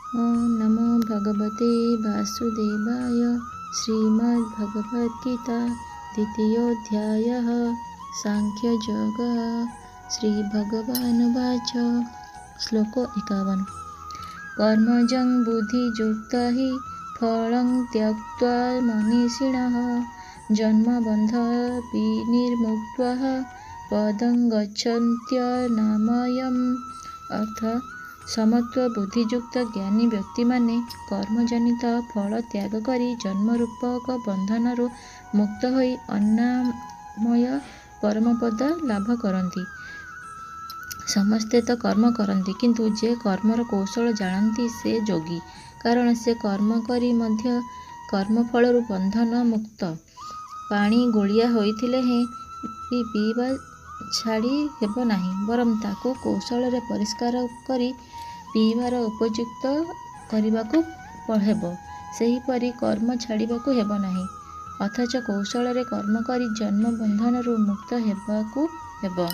ओम नमो भगवते वासुदेवाय। श्रीमद्भगवद्गीता द्वितीयोऽध्यायः सांख्ययोगः। श्रीभगवानुवाच। श्लोक 51। कर्मजं बुद्धियुक्ता हि फलं त्यक्त्वा मनीषिणः जन्मबन्धात् पदं गच्छन्त्यनामयम्। अर्थ समत्व बुद्धियुक्त ज्ञानी व्यक्ति माने कर्मजनित फल त्याग करी जन्मरूपक बंधनरु मुक्त होई अन्नामय परमपद लाभ करती। समस्ते तो कर्म करती किंतु जे कर्मर कौशल जानती से जोगी, कारण से कर्म करी मध्य कर्मफलरु बंधन मुक्त। पानी गोलिया होइथिले हें पीवा छाड़ी हेब नाही, बरम ताकू कौशल रे परिष्कार करी पीवार उपयुक्त करबाकू हेब। सेहीपरि कर्म छाड़बाकू हेब नाही, अथच कौशल रे कर्म करी जन्म बंधनरु मुक्त हेबाकू हेब।